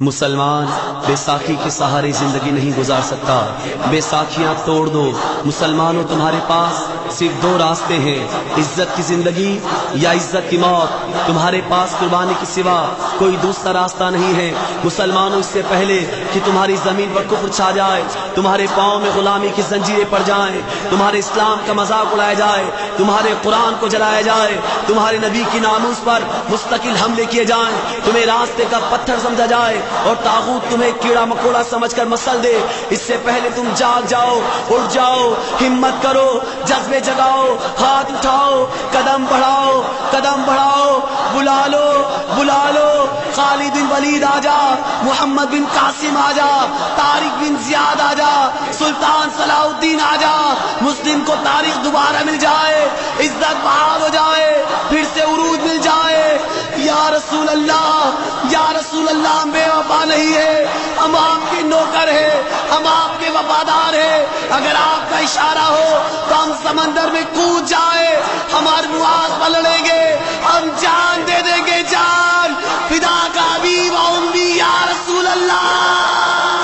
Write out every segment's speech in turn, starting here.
مسلمان بیساکھی کے سہارے زندگی نہیں گزار سکتا۔ بیساکھیاں توڑ دو مسلمانوں، تمہارے پاس صرف دو راستے ہیں، عزت کی زندگی یا عزت کی موت۔ تمہارے پاس قربانی کے سوا کوئی دوسرا راستہ نہیں ہے۔ مسلمانوں، اس سے پہلے کہ تمہاری زمین پر کفر چھا جائے، تمہارے پاؤں میں غلامی کی زنجیریں پڑ جائیں، تمہارے اسلام کا مذاق اڑایا جائے، تمہارے قرآن کو جلایا جائے، تمہارے نبی کی ناموس پر مستقل حملے کیے جائیں، تمہیں راستے کا پتھر سمجھا جائے اور طاغوت تمہیں کیڑا مکوڑا سمجھ کر مسل دے، اس سے پہلے تم جاگ جاؤ، اٹھ جاؤ، ہمت کرو، جذبے جگاؤ، ہاتھ اٹھاؤ، قدم بڑھاؤ، قدم بڑھاؤ، بلا لو، بلا لو، خالد بن ولید آجا، محمد بن قاسم آجا، طارق بن زیاد آجا، سلطان صلاح الدین آجا، مسلم کو تاریخ دوبارہ مل جائے، عزت بحال ہو جائے، پھر سے عروج مل جائے۔ یا رسول اللہ، یا رسول اللہ، ہم بے وفا نہیں ہے، ہم آپ کے نوکر ہیں، ہم آپ کے وفادار ہیں۔ اگر آپ کا اشارہ ہو تو ہم سمندر میں کود جائے، ہمارے معاذ پلڑیں گے، ہم جان دے دیں گے، جان فدا کا ابی و امی یا رسول اللہ۔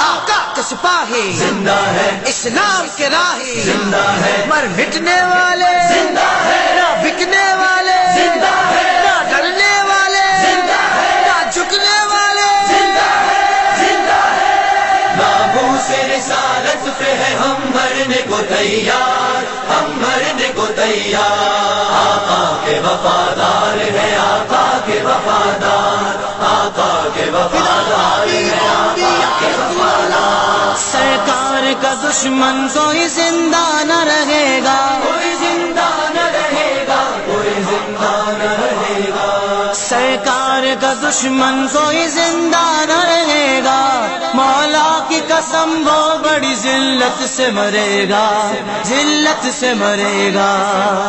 آقا کا سپاہی زندہ ہے، اسلام کے راہی زندہ ہے، مر مٹنے والے زندہ ہے، نہ بکنے والے زندہ ہے، نہ ڈرنے والے زندہ ہے، نہ جھکنے والے زندہ ہے، زندہ ہے۔ ناموس رسالت پہ ہے ہم مرنے کو تیار، ہم مرنے کو تیار۔ آقا کے وفادار ہے، آقا کے وفادار، آقا کے وفادار ہے، آقا کے وفادار۔ سرکار کا دشمن کوئی زندہ نہ رہے گا، کوئی زندہ نہ رہے گا، کوئی زندہ نہ رہے گا۔ سرکار کا دشمن کوئی زندہ نہ رہے گا، مولا کی قسم وہ بڑی ذلت سے مرے گا، ذلت سے مرے گا۔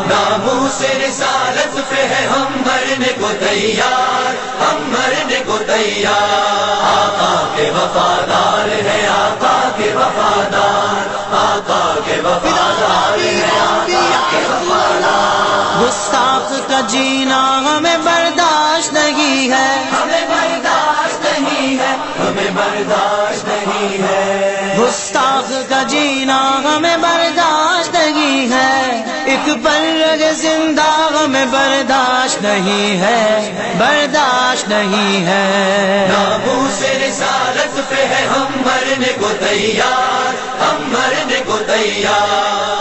ناموس رسالت پہ ہے ہم مرنے کو تیار، ہم مرنے کو تیار۔ آقا کے وفادار ہے، آقا کے وفادار، آقا کے وفادار ہے، آقا کے وفادار۔ گستاخ کا جینا ہمیں برداشت نہیں ہے، ہمیں برداشت نہیں ہے، ہمیں برداشت نہیں ہے۔ گستاخ کا جینا ہمیں برداشت نہیں ہے، ایک پل رہ زندہ ہمیں برداشت نہیں ہے، برداشت نہیں ہے۔ ناموس رسالت پہ ہے ہم مرنے کو تیار، ہم مرنے کو تیار۔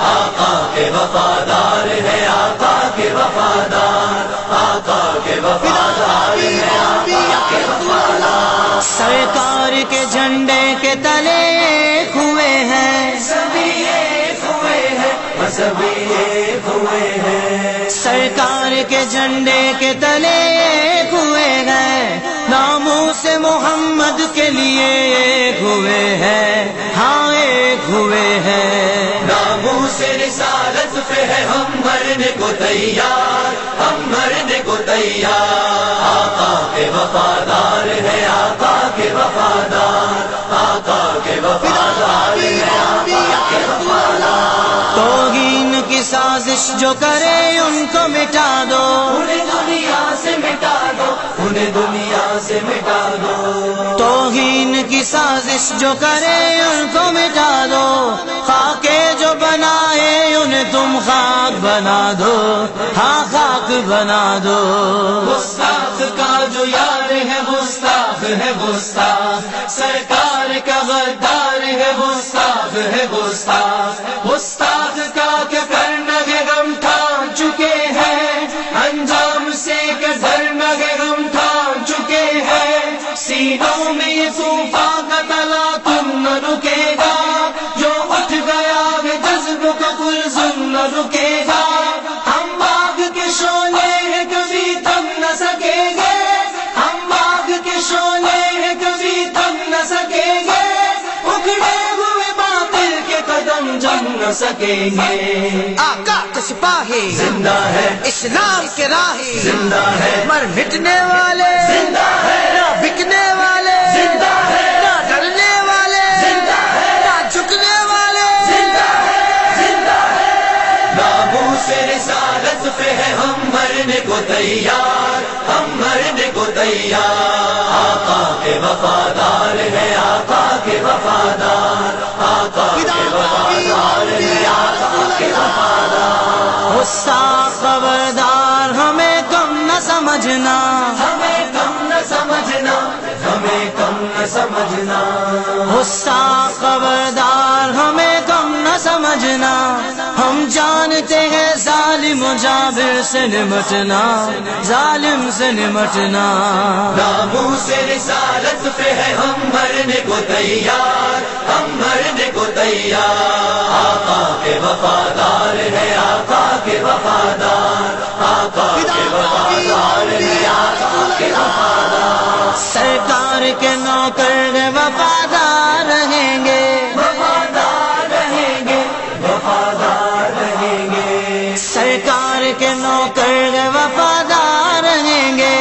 آقا کے وفادار ہے، آقا کے وفادار، آقا کے وفادار ہے، آقا کے وفادار۔ سرکار کے جھنڈے کے تلے ایک ہوئے ہیں، سبھی ایک ہوئے ہیں، سبھی ایک ہوئے ہیں۔ سرکار کے جھنڈے کے تلے ایک ہوئے ہیں، ناموس محمد کے لیے ایک ہوئے ہیں، ہاں ایک ہوئے ہیں۔ ناموس رسالت پہ ہے ہم مرنے کو تیار، ہم مرنے کو تیار۔ آقا کے وفادار ہے، آقا کے وفادار، آقا کے وفادار ہے، آقا کے وفادار۔ توہین کی سازش جو کرے ان کو مٹا دو، انہیں دنیا سے مٹا دو، انہیں دنیا سے مٹا دو۔ توہین کی سازش جو کرے ان کو مٹا دو، خاکے جو بنائے انہیں تم خاک بنا دو، ہاں خاک بنا دو۔ گستاخ کا جو یار ہے گستاخ ہے گستاخ، سرکار کا غدار ہے گستاخ ہے گستاخ۔ گستاخ کا کیا کرنا ہے غم ٹھان چکے ہیں، انجام سے کیا ڈرنا ہے غم ٹھان چکے ہیں۔ سینوں میں یہ طوفان کا تلا تم نہ رکے گا، جو اٹھ گیا ہے جذب کا کلثوم نہ رکے گا۔ ہم آگ کے شعلے ہیں کبھی تھم نہ سکیں گے، ہم آگ کے شعلے ہیں کبھی تھم نہ سکیں گے، اکھڑے ہوئے باطل کے قدم جم نہ سکیں گے۔ آقا کا سپاہی زندہ ہے، اسلام کے راہی زندہ ہے، مر مٹنے والے زندہ ہے، نہ بکنے والے زندہ ہے، نہ ڈرنے والے زندہ ہے، نہ جھکنے والے زندہ ہے، زندہ ہے۔ ناموس رسالت پہ ہے ہم مرنے کو تیار، ہم مرنے کو تیار۔ آقا کے وفادار ہے آقا کے وفادار، آقا کے وفادار ہے آقا کے وفادار۔ غصہ خبردار ہمیں کم نہ سمجھنا، ہمیں کم نہ سمجھنا، ہمیں کم نہ سمجھنا، غصہ خبردار ہمیں کم نہ سمجھنا، ہم جانتے ہیں ظالم و جابر سے نمٹنا، ظالم سے نمٹنا۔ ناموس رسالت پہ ہے ہم مرنے کو تیار، ہم مرنے کو تیار، آقا کے وفادار ہے آقا کے وفادار، آقا کے وفادار ہے آقا کے وفادار۔ سرکار کے نوکر وفادار رہیں گے، وفادار رہیں گے، وفادار رہیں گے، سرکار کے نوکر وفادار رہیں گے،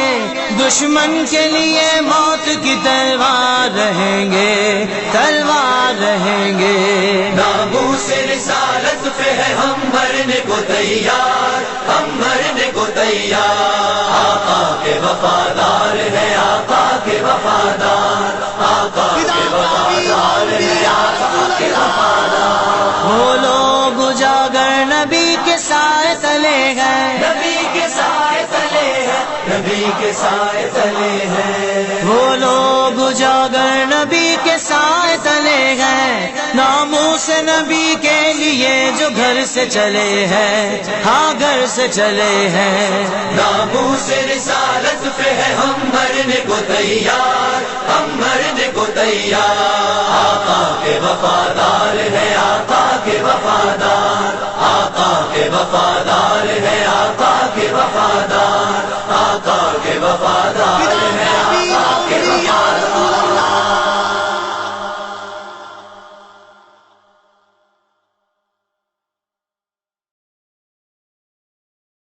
دشمن کے لیے موت کی تلوار رہیں گے، تلوار رہیں گے۔ ناموس رسالت پہ ہے ہم مرنے کو تیار، ہم مرنے کو تیار، آقا کے وفادار ہے آقا کے وفادار، آقا کے وفادار ہے آقا کے وفادار۔ وہ لوگ اجاگر نبی کے سائے تلے ہیں، نبی کے سائے تلے ہیں، نبی کے سائے تلے ہیں، وہ لوگ اجاگر نبی کے سائے تلے ہیں، ناموس نبی کے لیے جو گھر سے چلے ہیں، ہاں گھر سے چلے ہیں۔ ناموس رسالت پہ ہے ہم مرنے کو تیار، ہم مرنے کو تیار، آقا کے وفادار ہے آقا کے وفادار، آقا کے وفادار ہے آقا کے وفادار، آقا کے وفادار ہے آقا کے وفادار۔